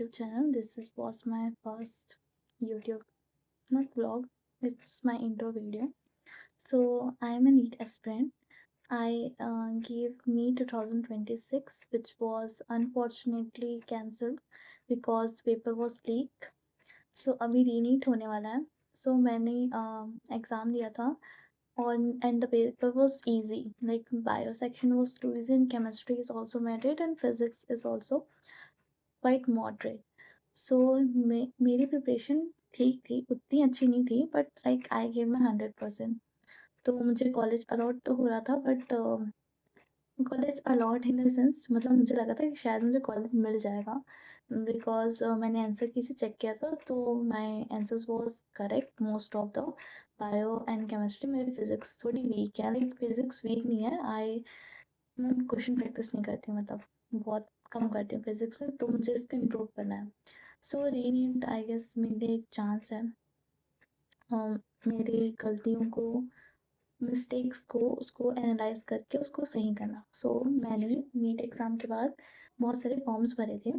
YouTube channel. Was my first YouTube, not vlog, it's my intro video. So I am a NEET aspirant. I gave NEET 2026, which was unfortunately cancelled because paper was leak. So अभी रीनीट होने वाला है. So मैंने exam दिया था and the paper was easy. Like bio section was too easy and chemistry is also moderate and physics is also quite moderate. सो मेरी preparation ठीक थी, उतनी अच्छी नहीं थी, but like I give my 100%. तो मुझे कॉलेज अलॉट तो हो रहा था, but college a lot in the sense मतलब मुझे लगा था कि शायद मुझे कॉलेज मिल जाएगा बिकॉज मैंने आंसर की से चेक किया था, तो my answers was correct most of the bio and chemistry. मेरी फिजिक्स थोड़ी वीक है, लाइक फिजिक्स वीक नहीं है, मैं क्वेश्चन प्रैक्टिस नहीं करती, मतलब बहुत कम करती हूँ फिजिक्स में, तो मुझे इसको इम्प्रूव करना है. सो रीनीट आई गेस मेरे लिए एक चांस है मेरी गलतियों को, मिस्टेक्स को, उसको एनालाइज करके उसको सही करना. सो मैंने नीट एग्ज़ाम के बाद बहुत सारे फॉर्म्स भरे थे,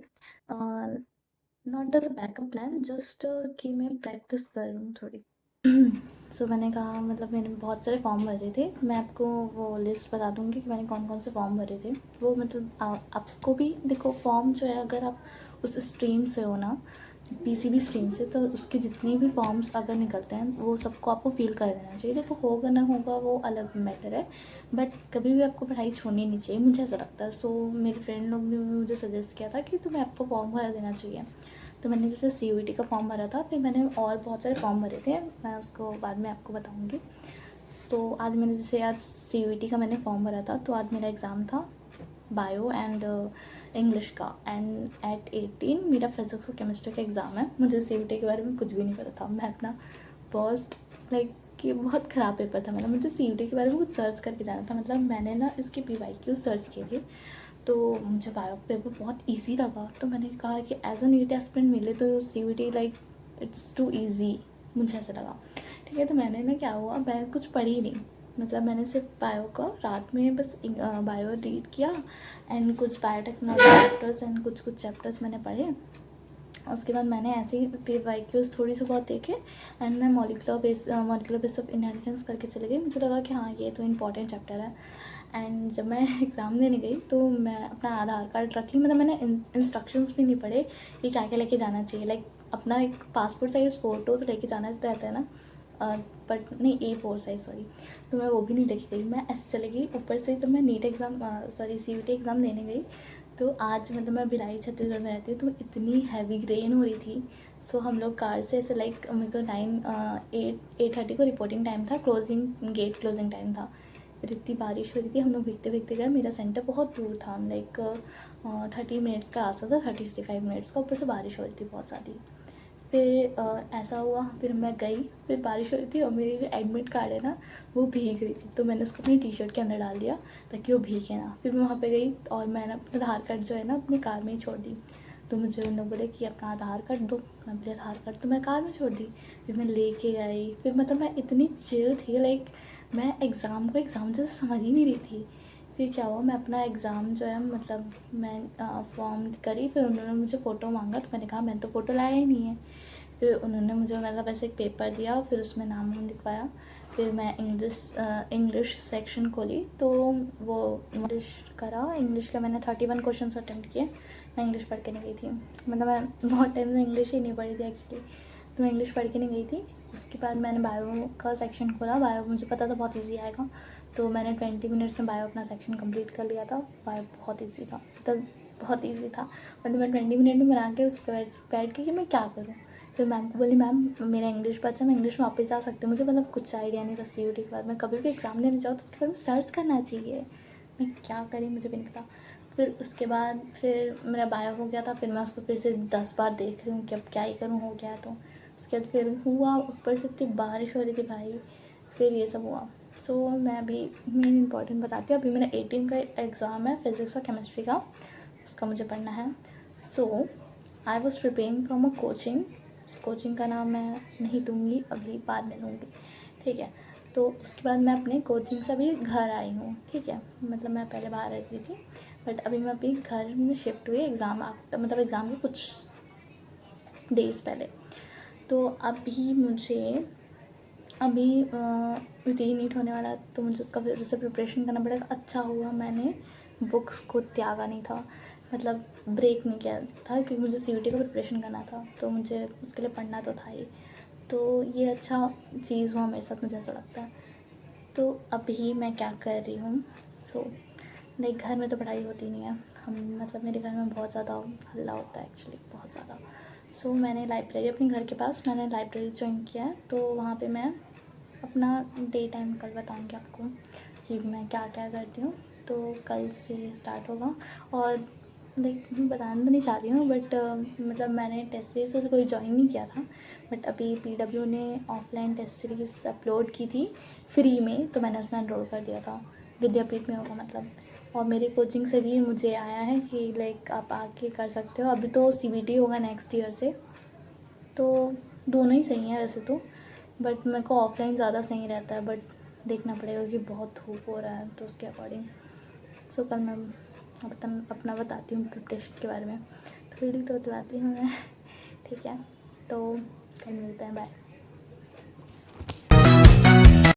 not as a backup plan, just कि मैं प्रैक्टिस करूँ थोड़ी. सो मैंने कहा, मतलब मैंने बहुत सारे फॉर्म भरे थे. मैं आपको वो लिस्ट बता दूँगी कि मैंने कौन कौन से फॉर्म भरे थे. वो मतलब आपको भी देखो, फॉर्म जो है अगर आप उस स्ट्रीम से हो ना, पीसीबी स्ट्रीम से, तो उसके जितने भी फॉर्म्स अगर निकलते हैं वो सबको आपको फिल कर देना चाहिए. देखो होगा ना होगा वो अलग मैटर है, बट कभी भी आपको पढ़ाई छोड़नी नहीं चाहिए, मुझे ऐसा लगता है. सो मेरे फ्रेंड लोग ने मुझे सजेस्ट किया था कि तुम्हें आपको फॉर्म भर देना चाहिए. तो मैंने जैसे CUET का फॉर्म भरा था, फिर मैंने और बहुत सारे फॉर्म भरे थे, मैं उसको बाद में आपको बताऊँगी. तो आज मैंने जैसे आज CUET का मैंने फॉर्म भरा था, तो आज मेरा एग्ज़ाम था बायो एंड इंग्लिश का, एंड एट 18 मेरा फिज़िक्स और केमिस्ट्री का एग्ज़ाम है. मुझे CUET के बारे में कुछ भी नहीं पता था. मैं अपना फर्स्ट लाइक कि बहुत ख़राब पेपर था मेरा. मुझे CUET के बारे में कुछ सर्च करके जाना था, मतलब मैंने ना इसके PYQ सर्च किए थे, तो मुझे बायो पेपर बहुत इजी लगा. तो मैंने कहा कि एज अ नीट एस्पिरेंट मिले तो CUET like it's too easy, मुझे ऐसा लगा. ठीक है, तो मैंने ना क्या हुआ, मैं कुछ पढ़ी नहीं, मतलब मैंने सिर्फ बायो का रात में बस बायो रीड किया एंड कुछ बायोटेक्नोलॉजी चैप्टर्स एंड कुछ चैप्टर्स मैंने पढ़े. उसके बाद मैंने ऐसे ही PYQs थोड़ी सी बहुत देखे एंड मैं मॉलिकुलर बेस ऑफ इनहेरिटेंस करके चले गई. मुझे लगा कि हाँ ये तो इम्पॉर्टेंट चैप्टर है. एंड जब मैं एग्ज़ाम देने गई तो मैं अपना आधार कार्ड रख ली, मतलब मैंने इंस्ट्रक्शंस भी नहीं पढ़े कि क्या क्या लेके जाना चाहिए. लाइक अपना एक पासपोर्ट साइज़ फ़ोटो तो लेके जाना रहता है ना, बट नहीं A4 साइज़ सॉरी, तो मैं वो भी नहीं लेके गई. मैं ऐसे चले गई. ऊपर से जब मैं नीट एग्ज़ाम CUET एग्ज़ाम देने गई, तो आज मतलब मैं भिलाई छत्तीसगढ़ में रहती हूँ, तो इतनी हैवी रेन हो रही थी. सो हम लोग कार से ऐसे लाइक मेरे को 8:30 को रिपोर्टिंग टाइम था, गेट क्लोजिंग टाइम था. फिर इतनी बारिश हो रही थी, हम लोग भीगते भीगते गए. मेरा सेंटर बहुत दूर था, लाइक 30 मिनट्स का रास्ता था, 35 मिनट्स का. ऊपर से बारिश हो रही थी बहुत ज़्यादा. फिर ऐसा हुआ, फिर मैं गई, फिर बारिश हो रही थी और मेरी जो एडमिट कार्ड है ना वो भीग रही थी, तो मैंने उसको अपनी टी-शर्ट के अंदर डाल दिया ताकि वो भीगे ना. फिर मैं वहाँ पे गई और मैंने अपना आधार कार्ड जो है ना अपनी कार में ही छोड़ दी. तो मुझे उन्होंने बोले कि अपना आधार कार्ड दो. मैं अपने आधार कार्ड तो मैं कार में छोड़ दी. फिर मैं लेके आई. फिर मतलब मैं इतनी चिल थी, लाइक मैं एग्ज़ाम को एग्ज़ाम जैसे समझ ही नहीं रही थी. फिर क्या हुआ, मैं अपना एग्ज़ाम जो है मतलब मैं फॉर्म करी, फिर उन्होंने मुझे फ़ोटो मांगा, तो मैंने कहा मैंने तो फ़ोटो लाया ही नहीं है. फिर उन्होंने मुझे मतलब ऐसे एक पेपर दिया, फिर उसमें नाम लिखवाया. फिर मैं इंग्लिश सेक्शन खोली, तो वो इंग्लिश करा. इंग्लिश का मैंने 31 क्वेश्चन अटैम्प्ट किए. मैं इंग्लिश पढ़ के नहीं गई थी, मतलब मैं बहुत टाइम से इंग्लिश ही नहीं पढ़ी थी एक्चुअली, तो मैं इंग्लिश पढ़ के नहीं गई थी. उसके बाद मैंने बायो का सेक्शन खोला. बायो मुझे पता था बहुत ईजी आएगा, तो मैंने 20 मिनट्स में बायो अपना सेक्शन कंप्लीट कर लिया था. बायो बहुत ईजी था, मतलब बहुत ईजी था. मतलब मैं 20 मिनट में बना के उस पर बैठ के कि मैं क्या करूँ. फिर मैम को बोली, मैम मेरा इंग्लिश बचा, मैं इंग्लिश में वापस आ सकती हूँ. मुझे मतलब कुछ आइडिया नहीं था CUET के बाद. मैं कभी भी एग्ज़ाम देने जाऊँ तो उसके बारे में सर्च करना चाहिए. मैं क्या करी मुझे भी नहीं पता. फिर उसके बाद फिर मेरा बायो हो गया था. फिर मैं उसको फिर से 10 बार देख रही हूँ कि अब क्या ही करूँ, हो गया. तो उसके बाद फिर हुआ, ऊपर से इतनी बारिश हो रही थी भाई. फिर ये सब हुआ. सो मैं अभी मेन इंपॉर्टेंट बताती हूँ. अभी मेरा 18 का एग्ज़ाम है फिज़िक्स और केमिस्ट्री का, उसका मुझे पढ़ना है. So I was preparing from a coaching. Coaching का नाम मैं नहीं दूँगी, अभी बाद में दूँगी, ठीक है. तो उसके बाद मैं अपने कोचिंग से अभी घर आई हूँ, ठीक है. मतलब मैं पहले बाहर रहती थी, बट अभी मैं अपनी घर में शिफ्ट हुई एग्ज़ाम मतलब एग्ज़ाम के कुछ डेज़ पहले। तो अभी रीनीट होने वाला है, तो मुझे उसका फिर से प्रिपरेशन करना पड़ेगा। अच्छा हुआ मैंने बुक्स को त्यागा नहीं था, मतलब ब्रेक नहीं किया था, क्योंकि मुझे सीयूटी का प्रिपरेशन करना था, तो मुझे उसके लिए पढ़ना तो था ही। तो ये अच्छा चीज़ हुआ मेरे साथ, मुझे ऐसा लगता है। तो अभी मैं क्या कर रही हूँ, लाइक घर में तो पढ़ाई होती नहीं है, मतलब मेरे घर में बहुत ज़्यादा हल्ला होता है एक्चुअली, बहुत ज़्यादा। मैंने लाइब्रेरी अपने घर के पास मैंने लाइब्रेरी ज्वाइन किया है, तो वहाँ पे मैं अपना डे टाइम कल बताऊँगी आपको कि मैं क्या क्या करती हूँ। तो कल से स्टार्ट होगा, और लाइक मैं बताना तो नहीं चाह रही हूँ, बट मतलब मैंने टेस्ट सीरीज़ तो कोई ज्वाइन नहीं किया था, बट अभी पीडब्ल्यू ने ऑफलाइन टेस्ट सीरीज़ अपलोड की थी फ्री में, तो मैंने उसमें एनरोल कर दिया था। विद्यापीठ में होगा मतलब, और मेरी कोचिंग से भी मुझे आया है कि लाइक आप आके कर सकते हो। अभी तो सीबीटी होगा नेक्स्ट ईयर से, तो दोनों ही सही हैं वैसे तो, बट मेरे को ऑफलाइन ज़्यादा सही रहता है, बट देखना पड़ेगा कि बहुत धूप हो रहा है, तो उसके अकॉर्डिंग। कल मैं अपना बताती हूँ प्रिपरेशन के बारे में, थोड़ी तो बतलाती हूँ मैं। ठीक है, तो कल मिलते हैं, बाय।